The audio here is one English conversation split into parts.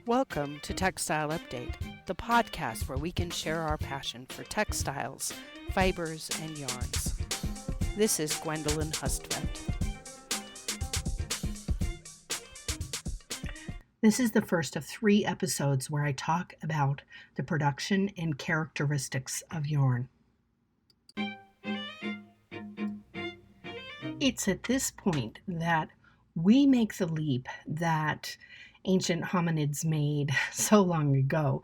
Welcome to Textile Update, the podcast where we can share our passion for textiles, fibers, and yarns. This is Gwendolyn Hustvedt. This is the first of 3 episodes where I talk about the production and characteristics of yarn. It's at this point that we make the leap that ancient hominids made so long ago.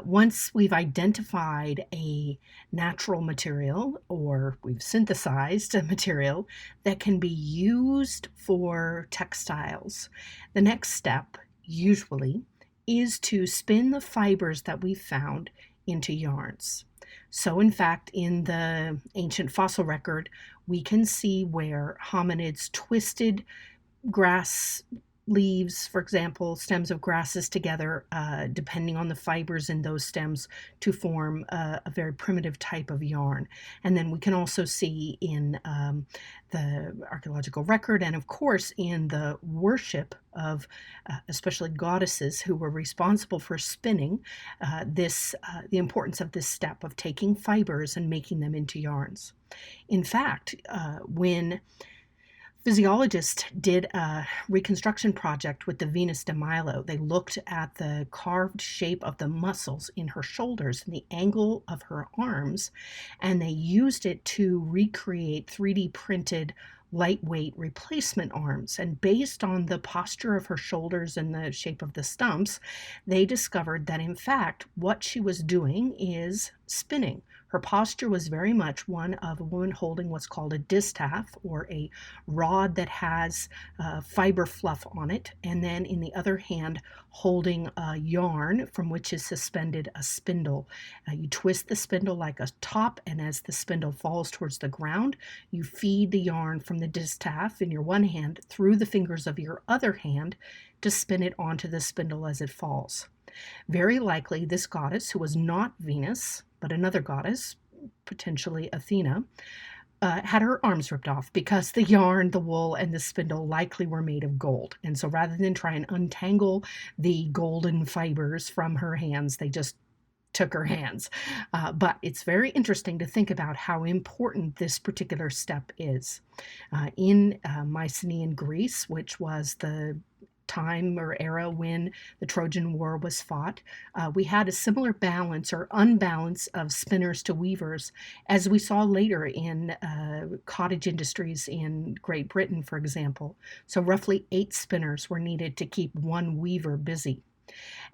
Once we've identified a natural material, or we've synthesized a material that can be used for textiles, the next step usually is to spin the fibers that we found into yarns. So in fact, in the ancient fossil record, we can see where hominids twisted grass leaves, for example, stems of grasses together, depending on the fibers in those stems, to form a very primitive type of yarn. And then we can also see in the archaeological record, and of course in the worship of especially goddesses who were responsible for spinning, the importance of this step of taking fibers and making them into yarns. In fact, when physiologists did a reconstruction project with the Venus de Milo, they looked at the carved shape of the muscles in her shoulders and the angle of her arms, and they used it to recreate 3D printed lightweight replacement arms. And based on the posture of her shoulders and the shape of the stumps, they discovered that in fact what she was doing is spinning. Her posture was very much one of a woman holding what's called a distaff, or a rod that has fiber fluff on it, and then in the other hand holding a yarn from which is suspended a spindle. You twist the spindle like a top, and as the spindle falls towards the ground, you feed the yarn from the distaff in your one hand through the fingers of your other hand to spin it onto the spindle as it falls. Very likely this goddess, who was not Venus, but another goddess, potentially Athena, had her arms ripped off because the yarn, the wool, and the spindle likely were made of gold. And so rather than try and untangle the golden fibers from her hands, they just took her hands. But it's very interesting to think about how important this particular step is. In Mycenaean Greece, which was the time or era when the Trojan War was fought, we had a similar balance or unbalance of spinners to weavers as we saw later in cottage industries in Great Britain, for example. So roughly 8 spinners were needed to keep one weaver busy.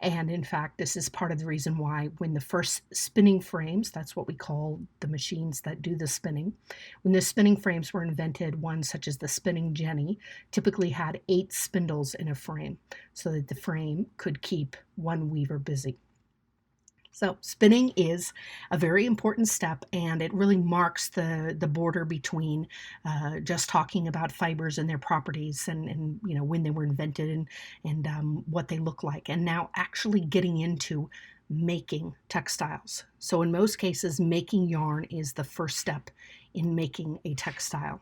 And in fact, this is part of the reason why when the first spinning frames, that's what we call the machines that do the spinning, when the spinning frames were invented, ones such as the spinning jenny typically had 8 spindles in a frame so that the frame could keep one weaver busy. So spinning is a very important step, and it really marks the border between just talking about fibers and their properties and when they were invented and what they look like, and now actually getting into making textiles. So in most cases, making yarn is the first step in making a textile.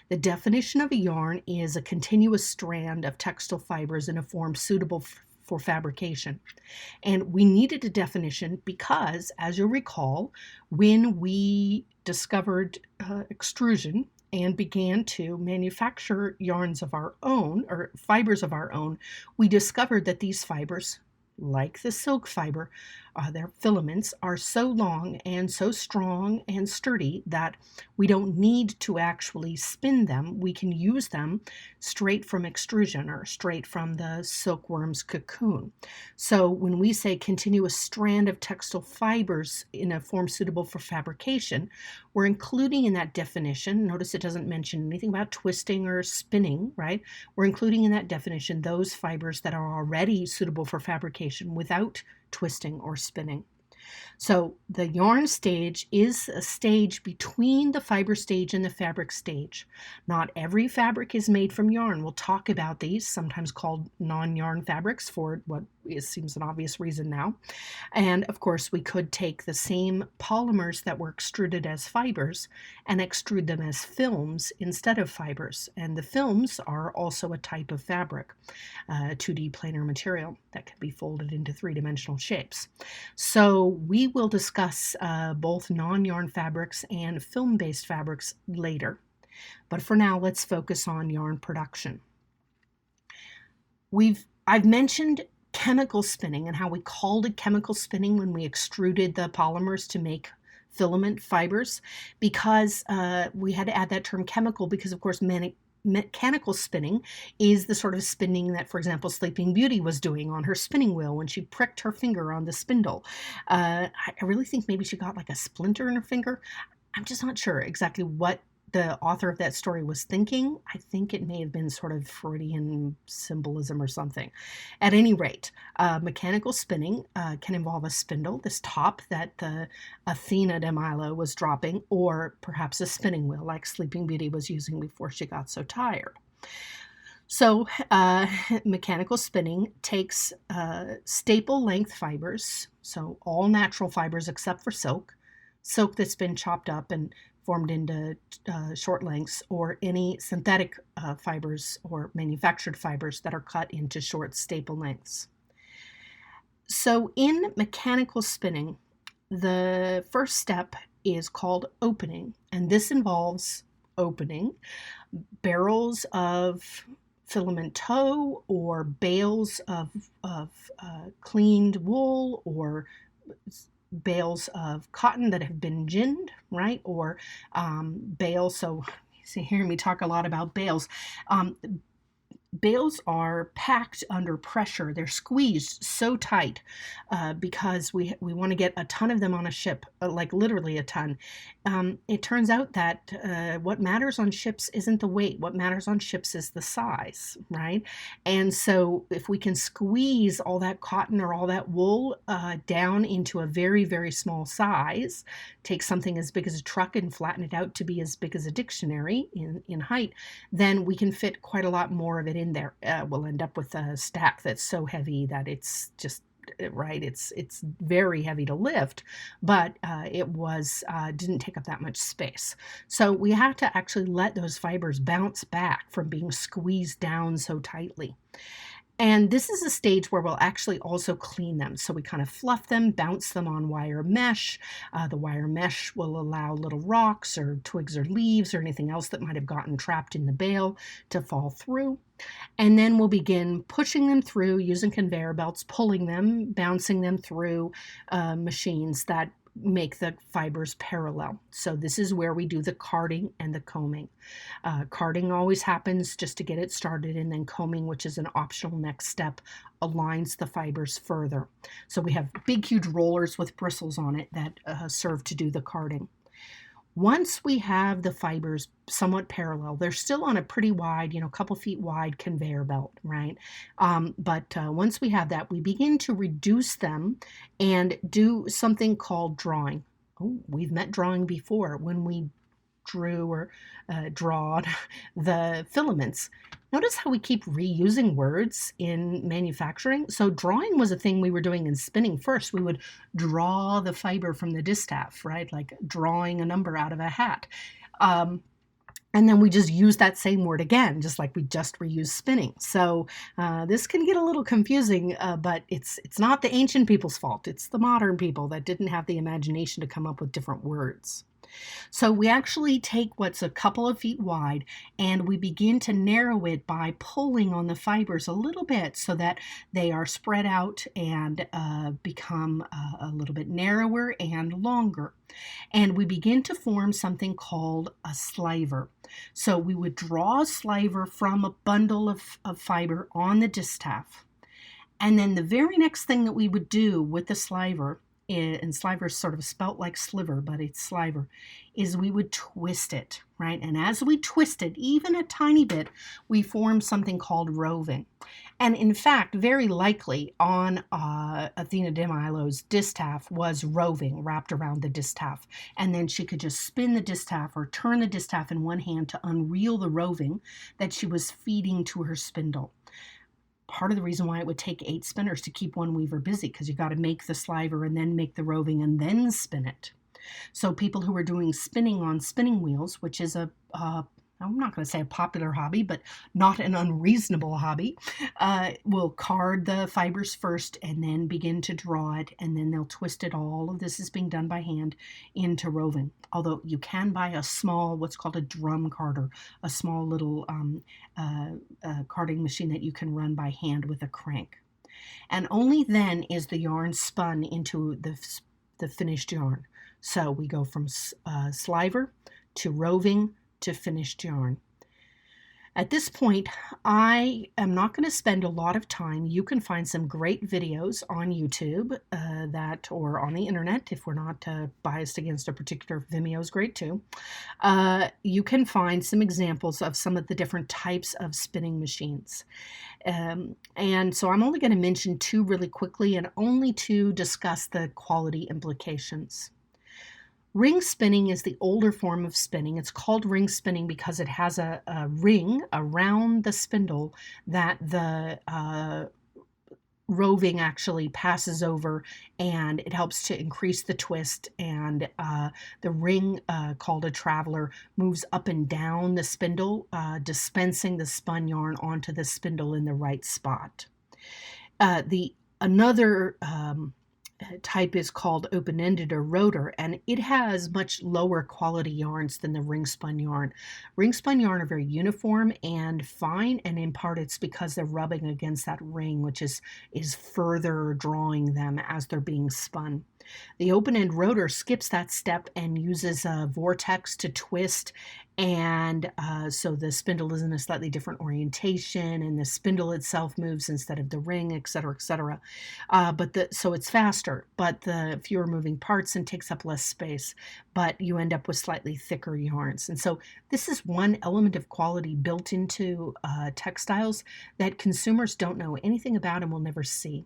The definition of a yarn is a continuous strand of textile fibers in a form suitable for fabrication. And we needed a definition because, as you'll recall, when we discovered extrusion and began to manufacture yarns of our own, or fibers of our own, we discovered that these fibers, like the silk fiber, their filaments are so long and so strong and sturdy that we don't need to actually spin them. We can use them straight from extrusion or straight from the silkworm's cocoon. So when we say continuous strand of textile fibers in a form suitable for fabrication, we're including in that definition, notice it doesn't mention anything about twisting or spinning, right? We're including in that definition those fibers that are already suitable for fabrication without twisting or spinning. So the yarn stage is a stage between the fiber stage and the fabric stage. Not every fabric is made from yarn. We'll talk about these, sometimes called non-yarn fabrics for what seems an obvious reason now. And of course, we could take the same polymers that were extruded as fibers and extrude them as films instead of fibers. And the films are also a type of fabric, 2D planar material that can be folded into three-dimensional shapes. So we will discuss both non-yarn fabrics and film-based fabrics later. But for now, let's focus on yarn production. I've mentioned chemical spinning and how we called it chemical spinning when we extruded the polymers to make filament fibers, because we had to add that term chemical because, of course, mechanical spinning is the sort of spinning that, for example, Sleeping Beauty was doing on her spinning wheel when she pricked her finger on the spindle. I really think maybe she got like a splinter in her finger. I'm just not sure exactly what the author of that story was thinking. I think it may have been sort of Freudian symbolism or something. At any rate, mechanical spinning can involve a spindle, this top that the Athena de Milo was dropping, or perhaps a spinning wheel like Sleeping Beauty was using before she got so tired. So mechanical spinning takes staple length fibers, so all natural fibers except for silk that's been chopped up and formed into short lengths, or any synthetic fibers or manufactured fibers that are cut into short staple lengths. So in mechanical spinning, the first step is called opening, and this involves opening barrels of filament tow or bales of cleaned wool, or bales of cotton that have been ginned, right? Or bales. So you hear me talk a lot about bales. Bales are packed under pressure. They're squeezed so tight because we want to get a ton of them on a ship, like literally a ton. It turns out that what matters on ships isn't the weight. What matters on ships is the size, right? And so if we can squeeze all that cotton or all that wool down into a very, very small size, take something as big as a truck and flatten it out to be as big as a dictionary in height, then we can fit quite a lot more of it in there. We'll end up with a stack that's so heavy that it's just right. It's very heavy to lift, but it didn't take up that much space. So we have to actually let those fibers bounce back from being squeezed down so tightly. And this is a stage where we'll actually also clean them. So we kind of fluff them, bounce them on wire mesh. The wire mesh will allow little rocks or twigs or leaves or anything else that might have gotten trapped in the bale to fall through. And then we'll begin pushing them through using conveyor belts, pulling them, bouncing them through machines that make the fibers parallel. So this is where we do the carding and the combing. Carding always happens just to get it started, and then combing, which is an optional next step, aligns the fibers further. So we have big, huge rollers with bristles on it that serve to do the carding. Once we have the fibers somewhat parallel, they're still on a pretty wide, couple feet wide conveyor belt, right? But once we have that, we begin to reduce them and do something called drawing. Oh, we've met drawing before when we drew or drawed the filaments. Notice how we keep reusing words in manufacturing. So drawing was a thing we were doing in spinning first. We would draw the fiber from the distaff, right? Like drawing a number out of a hat. And then we just use that same word again, just like we just reused spinning. So this can get a little confusing, but it's not the ancient people's fault. It's the modern people that didn't have the imagination to come up with different words. So we actually take what's a couple of feet wide and we begin to narrow it by pulling on the fibers a little bit so that they are spread out and become a little bit narrower and longer. And we begin to form something called a sliver. So we would draw a sliver from a bundle of fiber on the distaff. And then the very next thing that we would do with the sliver and sliver is sort of spelt like sliver, but it's sliver, is we would twist it, right? And as we twist it, even a tiny bit, we form something called roving. And in fact, very likely on Athena de Milo's distaff was roving wrapped around the distaff. And then she could just spin the distaff or turn the distaff in one hand to unreel the roving that she was feeding to her spindle. Part of the reason why it would take 8 spinners to keep one weaver busy, because you got to make the sliver and then make the roving and then spin it. So people who are doing spinning on spinning wheels, which is I'm not going to say a popular hobby, but not an unreasonable hobby, will card the fibers first and then begin to draw it, and then they'll twist it. All of this is being done by hand into roving. Although you can buy a small, what's called a drum carder, a small little carding machine that you can run by hand with a crank. And only then is the yarn spun into the finished yarn. So we go from sliver to roving to finished yarn. At this point, I am not going to spend a lot of time. You can find some great videos on YouTube or on the internet, if we're not biased against a particular. Vimeo is great too. You can find some examples of some of the different types of spinning machines. And so I'm only going to mention 2 really quickly, and only to discuss the quality implications. Ring spinning is the older form of spinning. It's called ring spinning because it has a ring around the spindle that the roving actually passes over, and it helps to increase the twist, and the ring, called a traveler, moves up and down the spindle, dispensing the spun yarn onto the spindle in the right spot. Another type is called open-ended or rotor, and it has much lower quality yarns than the ring spun yarn. Ring spun yarn are very uniform and fine, and in part it's because they're rubbing against that ring, which is further drawing them as they're being spun. The open-end rotor skips that step and uses a vortex to twist, and so the spindle is in a slightly different orientation, and the spindle itself moves instead of the ring, etc., etc. So it's faster, but the fewer moving parts and takes up less space, but you end up with slightly thicker yarns. And so this is one element of quality built into textiles that consumers don't know anything about and will never see.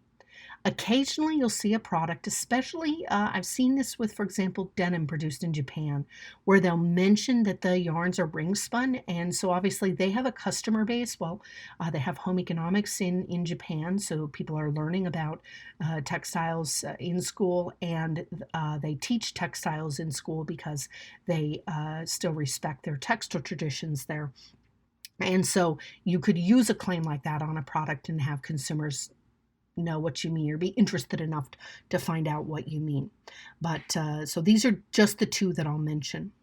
Occasionally you'll see a product, especially I've seen this with, for example, denim produced in Japan, where they'll mention that the yarns are ring spun, and so obviously they have a customer base. Well, they have home economics in Japan, so people are learning about textiles in school, and they teach textiles in school because they still respect their textile traditions there. And so you could use a claim like that on a product and have consumers know what you mean, or be interested enough to find out what you mean. But so these are just the 2 that I'll mention.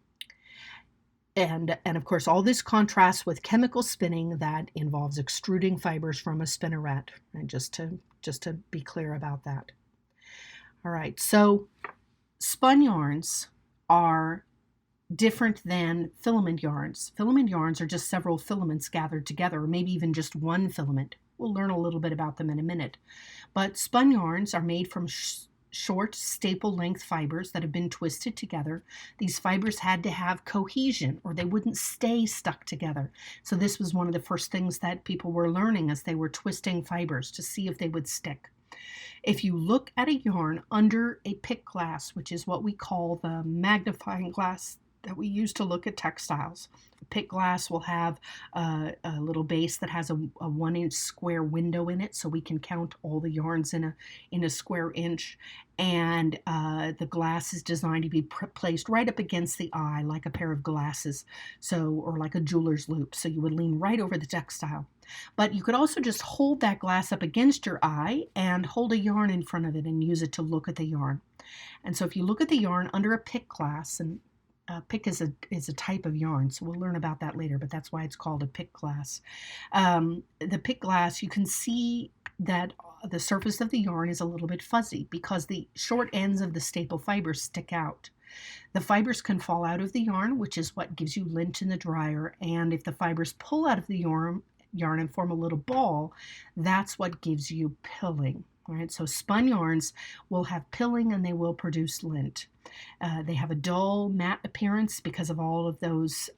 And of course, all this contrasts with chemical spinning that involves extruding fibers from a spinneret. And just to be clear about that. All right, so spun yarns are different than filament yarns. Filament yarns are just several filaments gathered together, or maybe even just one filament. We'll learn a little bit about them in a minute. But spun yarns are made from short, staple-length fibers that have been twisted together. These fibers had to have cohesion, or they wouldn't stay stuck together. So this was one of the first things that people were learning as they were twisting fibers to see if they would stick. If you look at a yarn under a pick glass, which is what we call the magnifying glass that we use to look at textiles. A pick glass will have a little base that has a 1-inch square window in it, so we can count all the yarns in a square inch. And the glass is designed to be placed right up against the eye, like a pair of glasses, or like a jeweler's loop. So you would lean right over the textile. But you could also just hold that glass up against your eye and hold a yarn in front of it and use it to look at the yarn. And so if you look at the yarn under a pick glass, and pick is a type of yarn, so we'll learn about that later, but that's why it's called a pick glass. The pick glass, you can see that the surface of the yarn is a little bit fuzzy because the short ends of the staple fibers stick out. The fibers can fall out of the yarn, which is what gives you lint in the dryer, and if the fibers pull out of the yarn and form a little ball, that's what gives you pilling. All right, so spun yarns will have pilling and they will produce lint. They have a dull, matte appearance because of all of those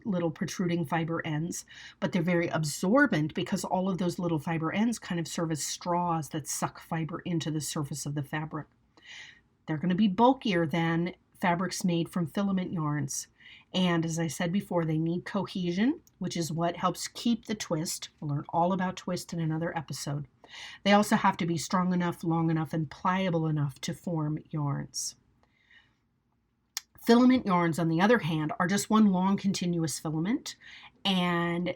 little protruding fiber ends, but they're very absorbent because all of those little fiber ends kind of serve as straws that suck fiber into the surface of the fabric. They're going to be bulkier than fabrics made from filament yarns. And as I said before, they need cohesion, which is what helps keep the twist. We'll learn all about twist in another episode. They also have to be strong enough, long enough, and pliable enough to form yarns. Filament yarns, on the other hand, are just one long continuous filament. And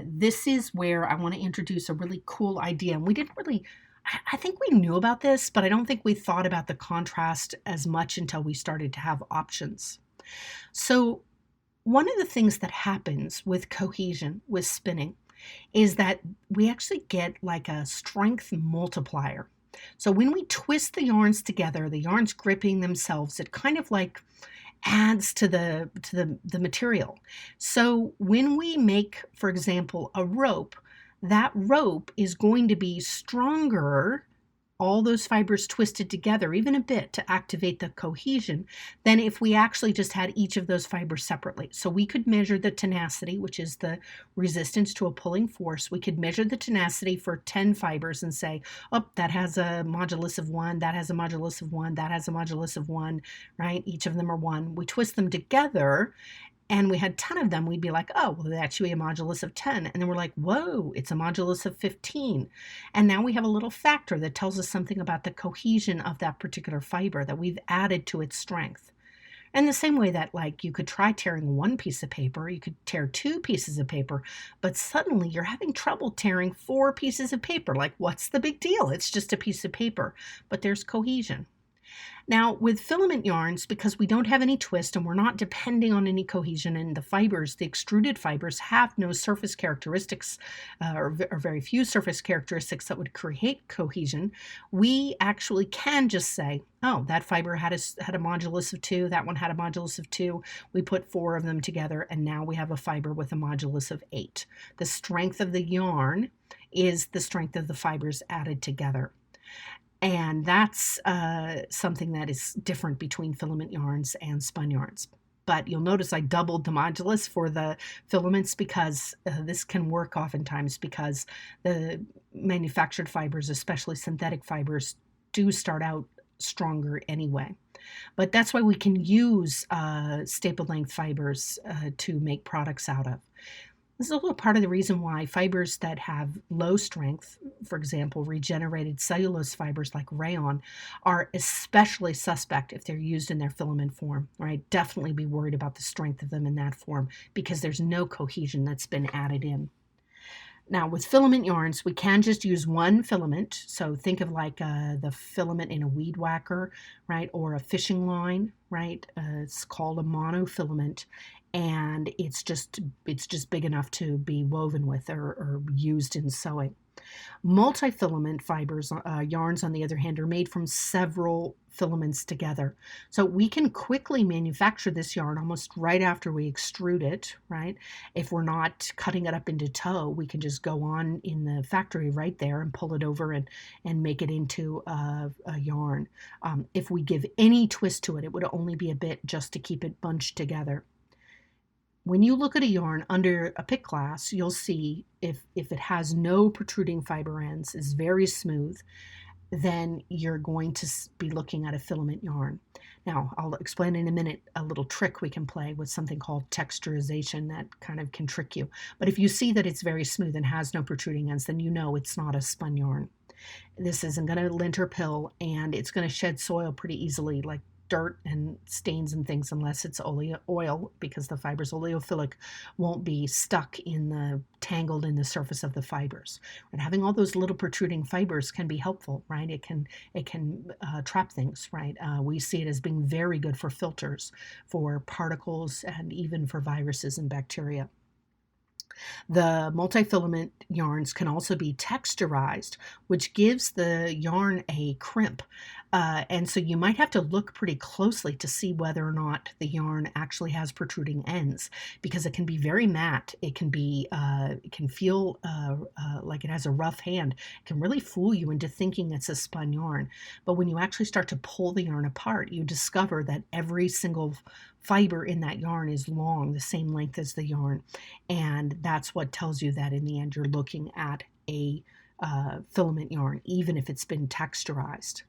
this is where I want to introduce a really cool idea. And we didn't really, I think we knew about this, but I don't think we thought about the contrast as much until we started to have options. So one of the things that happens with cohesion, with spinning, is that we actually get like a strength multiplier. So when we twist the yarns together, the yarns gripping themselves, it kind of like adds to the material. So when we make, for example, a rope, that rope is going to be stronger, all those fibers twisted together, even a bit to activate the cohesion, than if we actually just had each of those fibers separately. So we could measure the tenacity, which is the resistance to a pulling force. We could measure the tenacity for 10 fibers and say, oh, that has a modulus of 1, that has a modulus of 1, that has a modulus of 1, right? Each of them are 1. We twist them together, and we had 10 of them, we'd be like, oh, well, that should be a modulus of 10. And then we're like, whoa, it's a modulus of 15. And now we have a little factor that tells us something about the cohesion of that particular fiber that we've added to its strength. And the same way that, like, you could try tearing one piece of paper, you could tear 2 pieces of paper, but suddenly you're having trouble tearing 4 pieces of paper. Like, what's the big deal? It's just a piece of paper, but there's cohesion. Now, with filament yarns, because we don't have any twist and we're not depending on any cohesion in the fibers, the extruded fibers have no surface characteristics or very few surface characteristics that would create cohesion. We actually can just say, oh, that fiber had a modulus of 2, that one had a modulus of 2. We put 4 of them together, and now we have a fiber with a modulus of 8. The strength of the yarn is the strength of the fibers added together. And that's something that is different between filament yarns and spun yarns. But you'll notice I doubled the modulus for the filaments because this can work oftentimes because the manufactured fibers, especially synthetic fibers, do start out stronger anyway. But that's why we can use staple length fibers to make products out of. This is also part of the reason why fibers that have low strength, for example, regenerated cellulose fibers like rayon, are especially suspect if they're used in their filament form. Right? Definitely be worried about the strength of them in that form because there's no cohesion that's been added in. Now, with filament yarns, we can just use one filament. So think of like the filament in a weed whacker, right, or a fishing line, right? It's called a monofilament, and it's just big enough to be woven with or used in sewing. Multi-filament fibers, yarns, on the other hand, are made from several filaments together. So we can quickly manufacture this yarn almost right after we extrude it, right? If we're not cutting it up into tow, we can just go on in the factory right there and pull it over and make it into a yarn. If we give any twist to it, it would only be a bit just to keep it bunched together. When you look at a yarn under a pick glass, you'll see if it has no protruding fiber ends, is very smooth, then you're going to be looking at a filament yarn. Now, I'll explain in a minute a little trick we can play with something called texturization that kind of can trick you. But if you see that it's very smooth and has no protruding ends, then you know it's not a spun yarn. This isn't going to lint or pill, and it's going to shed soil pretty easily, like dirt and stains and things, unless it's oil, because the fiber's oleophilic, won't be stuck tangled in the surface of the fibers. And having all those little protruding fibers can be helpful, right? It can trap things, right? We see it as being very good for filters, for particles, and even for viruses and bacteria. The multifilament yarns can also be texturized, which gives the yarn a crimp. And so you might have to look pretty closely to see whether or not the yarn actually has protruding ends, because it can be very matte. It can feel like it has a rough hand. It can really fool you into thinking it's a spun yarn. But when you actually start to pull the yarn apart, you discover that every single fiber in that yarn is long, the same length as the yarn. And that's what tells you that in the end, you're looking at a filament yarn, even if it's been texturized.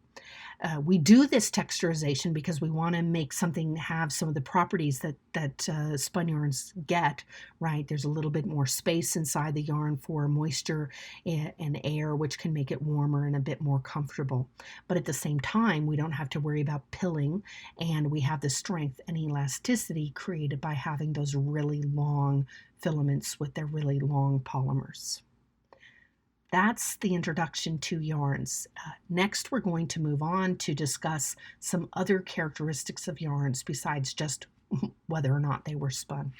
We do this texturization because we want to make something have some of the properties that spun yarns get, right? There's a little bit more space inside the yarn for moisture and air, which can make it warmer and a bit more comfortable. But at the same time, we don't have to worry about pilling, and we have the strength and elasticity created by having those really long filaments with their really long polymers. That's the introduction to yarns. Next, we're going to move on to discuss some other characteristics of yarns besides just whether or not they were spun.